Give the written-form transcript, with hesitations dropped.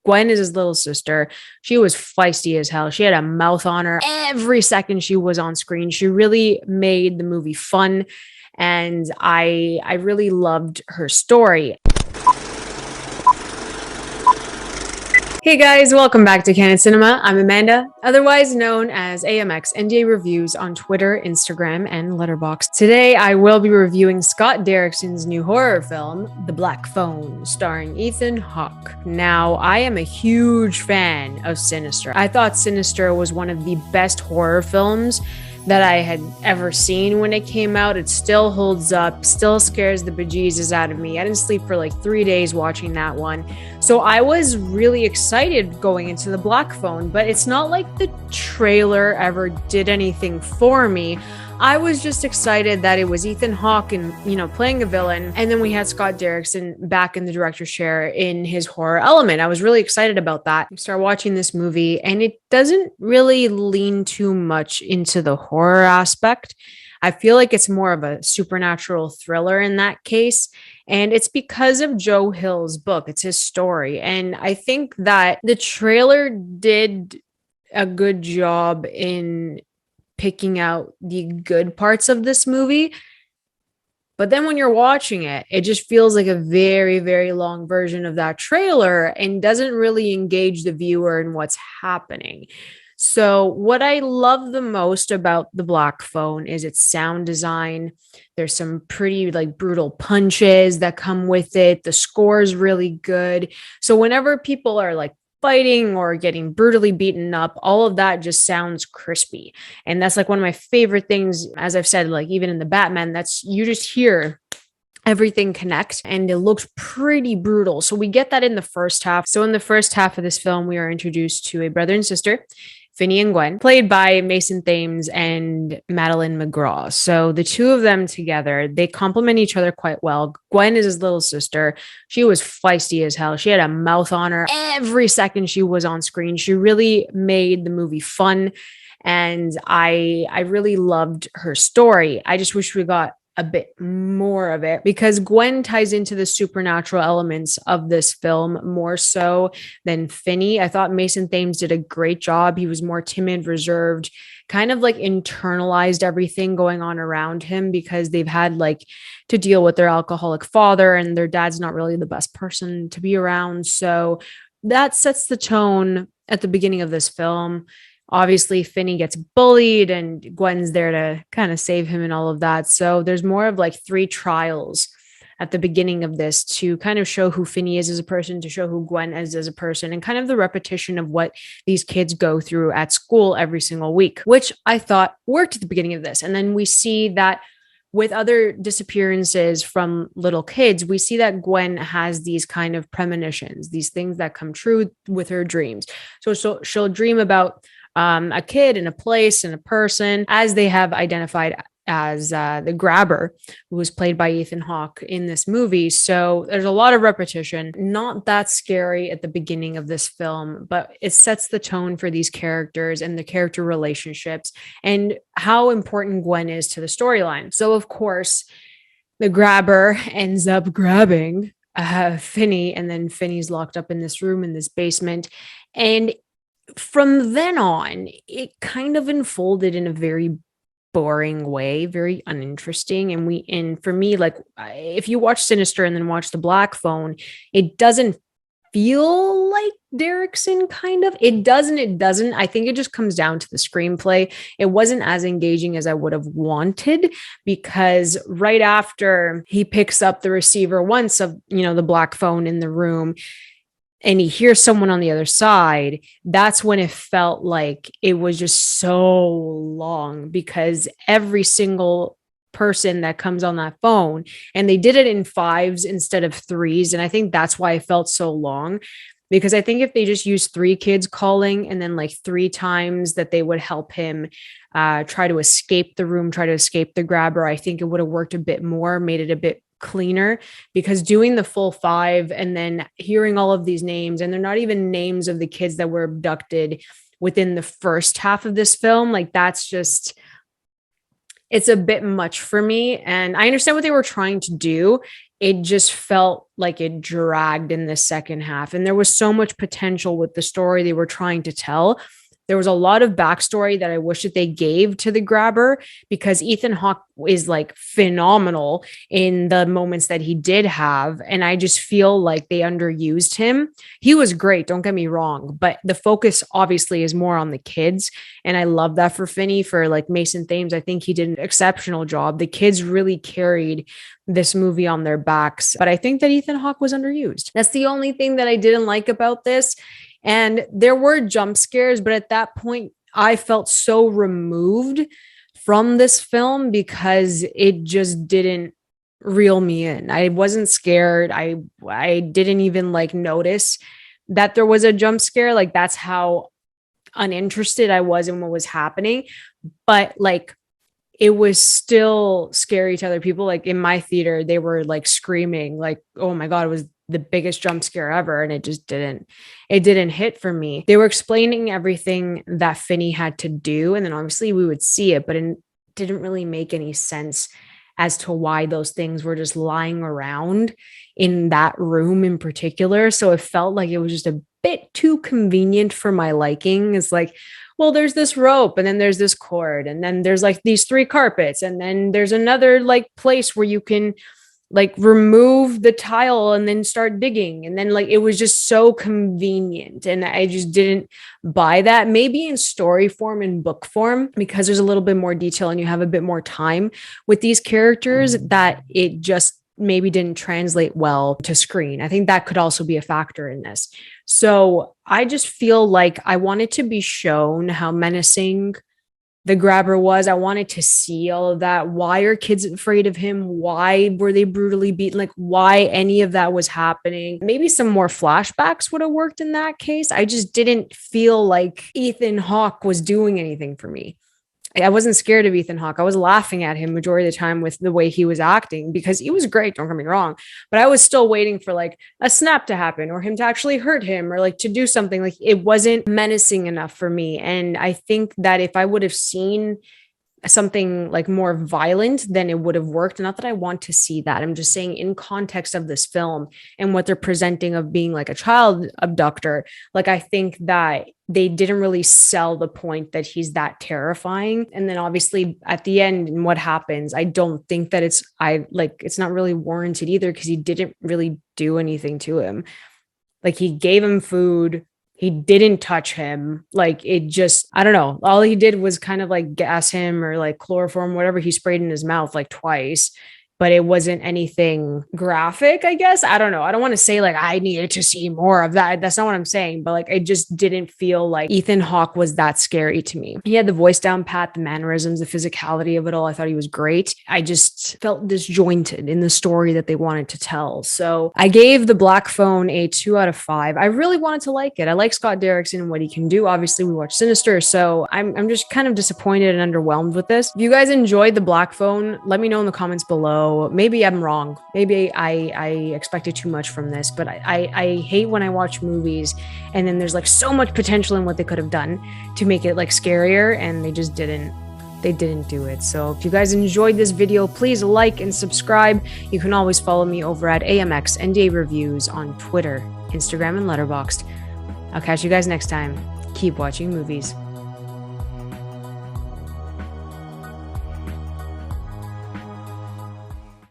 Gwen is his little sister. She was feisty as hell. She had a mouth on her every second she was on screen. She really made the movie fun, and I really loved her story. Hey guys, welcome back to Candid Cinema. I'm Amanda, otherwise known as AMX NDA Reviews on Twitter, Instagram, and Letterboxd. Today, I will be reviewing Scott Derrickson's new horror film, The Black Phone, starring Ethan Hawke. Now, I am a huge fan of Sinister. I thought Sinister was one of the best horror films that I had ever seen when it came out. It still holds up, still scares the bejesus out of me. I didn't sleep for like 3 days watching that one. So I was really excited going into The Black Phone, but it's not like the trailer ever did anything for me. I was just excited that it was Ethan Hawke and, playing a villain. And then we had Scott Derrickson back in the director's chair in his horror element. I was really excited about that. I started watching this movie and it doesn't really lean too much into the horror aspect. I feel like it's more of a supernatural thriller in that case. And it's because of Joe Hill's book. It's his story. And I think that the trailer did a good job in picking out the good parts of this movie. But then when you're watching it, it just feels like a very, very long version of that trailer and doesn't really engage the viewer in what's happening. So what I love the most about The Black Phone is its sound design. There's some pretty brutal punches that come with it. The score is really good. So whenever people are fighting or getting brutally beaten up, all of that just sounds crispy. And that's one of my favorite things, as I've said, even in the Batman, that's you just hear everything connect and it looks pretty brutal. So we get that in the first half. So in the first half of this film, we are introduced to a brother and sister, Finney and Gwen, played by Mason Thames and Madeline McGraw. So the two of them together, they complement each other quite well. Gwen is his little sister. She was feisty as hell. She had a mouth on her every second she was on screen. She really made the movie fun. And I really loved her story. I just wish we got a bit more of it because Gwen ties into the supernatural elements of this film more so than Finney. I thought Mason Thames did a great job. He was more timid, reserved, kind of internalized everything going on around him because they've had to deal with their alcoholic father and their dad's not really the best person to be around. So that sets the tone at the beginning of this film. Obviously, Finney gets bullied and Gwen's there to kind of save him and all of that. So there's more of 3 trials at the beginning of this to kind of show who Finney is as a person, to show who Gwen is as a person, and kind of the repetition of what these kids go through at school every single week, which I thought worked at the beginning of this. And then we see that with other disappearances from little kids, we see that Gwen has these kind of premonitions, these things that come true with her dreams. So she'll dream about a kid and a place and a person, as they have identified as the grabber, who was played by Ethan Hawke in this movie. So there's a lot of repetition, not that scary at the beginning of this film, but it sets the tone for these characters and the character relationships and how important Gwen is to the storyline. So of course, the grabber ends up grabbing Finney, and then Finney's locked up in this room in this basement. And from then on, it kind of unfolded in a very boring way, very uninteresting. And for me, if you watch Sinister and then watch The Black Phone, it doesn't feel like Derrickson kind of. It doesn't. I think it just comes down to the screenplay. It wasn't as engaging as I would have wanted, because right after he picks up the receiver once of, the Black Phone in the room, and he hears someone on the other side, that's when it felt like it was just so long, because every single person that comes on that phone, and they did it in 5s instead of 3s. And I think that's why it felt so long, because I think if they just used 3 kids calling and then 3 times that they would help him try to escape the room, try to escape the grabber, I think it would have worked a bit more, made it a bit cleaner. Because doing the full 5 and then hearing all of these names, and they're not even names of the kids that were abducted within the first half of this film, that's just, it's a bit much for me. And I understand what they were trying to do. it just felt like it dragged in the second half. And there was so much potential with the story they were trying to tell. There was a lot of backstory that I wish that they gave to the grabber, because Ethan Hawke is like phenomenal in the moments that he did have. And I just feel like they underused him. He was great, don't get me wrong, but the focus obviously is more on the kids. And I love that for Finney. For like Mason Thames, I think he did an exceptional job. The kids really carried this movie on their backs. But I think that Ethan Hawke was underused. That's the only thing that I didn't like about this. And there were jump scares, but at that point, I felt so removed from this film because it just didn't reel me in. I wasn't scared. I didn't even like notice that there was a jump scare. Like, that's how uninterested I was in what was happening. But like, it was still scary to other people. Like in my theater, they were like screaming, like, oh my God, it was the biggest jump scare ever. And it didn't hit for me. They were explaining everything that Finney had to do. And then obviously we would see it, but it didn't really make any sense as to why those things were just lying around in that room in particular. So it felt like it was just a bit too convenient for my liking. It's like, well, there's this rope, and then there's this cord, and then there's like these 3 carpets, and then there's another like place where you can like remove the tile and then start digging. And then like, it was just so convenient. And I just didn't buy that. Maybe in story form and book form, because there's a little bit more detail and you have a bit more time with these characters, that it just maybe didn't translate well to screen. I think that could also be a factor in this. So I just feel like I wanted to be shown how menacing the grabber was. I wanted to see all of that. Why are kids afraid of him? Why were they brutally beaten? Like, why any of that was happening? Maybe some more flashbacks would have worked in that case. I just didn't feel like Ethan Hawke was doing anything for me. I wasn't scared of Ethan Hawke. I was laughing at him majority of the time with the way he was acting, because he was great, don't get me wrong, but I was still waiting for like a snap to happen, or him to actually hurt him, or like to do something. Like, it wasn't menacing enough for me. And I think that if I would have seen something like more violent, then it would have worked. Not that I want to see that. I'm just saying, in context of this film and what they're presenting of being like a child abductor, like, I think that they didn't really sell the point that he's that terrifying. And then obviously at the end, and what happens, I don't think that it's not really warranted either, because he didn't really do anything to him. Like, he gave him food. He didn't touch him. Like, it just, I don't know. All he did was kind of like gas him, or like chloroform, whatever he sprayed in his mouth like twice. But it wasn't anything graphic, I guess. I don't know. I don't want to say like I needed to see more of that. That's not what I'm saying. But like, I just didn't feel like Ethan Hawke was that scary to me. He had the voice down pat, the mannerisms, the physicality of it all. I thought he was great. I just felt disjointed in the story that they wanted to tell. So I gave The Black Phone a 2 out of 5. I really wanted to like it. I like Scott Derrickson and what he can do. Obviously, we watched Sinister. So I'm just kind of disappointed and underwhelmed with this. If you guys enjoyed The Black Phone, let me know in the comments below. Maybe I'm wrong. Maybe I expected too much from this, but I hate when I watch movies and then there's like so much potential in what they could have done to make it like scarier, and they just didn't. They didn't do it. So if you guys enjoyed this video, please like and subscribe. You can always follow me over at AMX NDA Reviews on Twitter, Instagram, and Letterboxd. I'll catch you guys next time. Keep watching movies.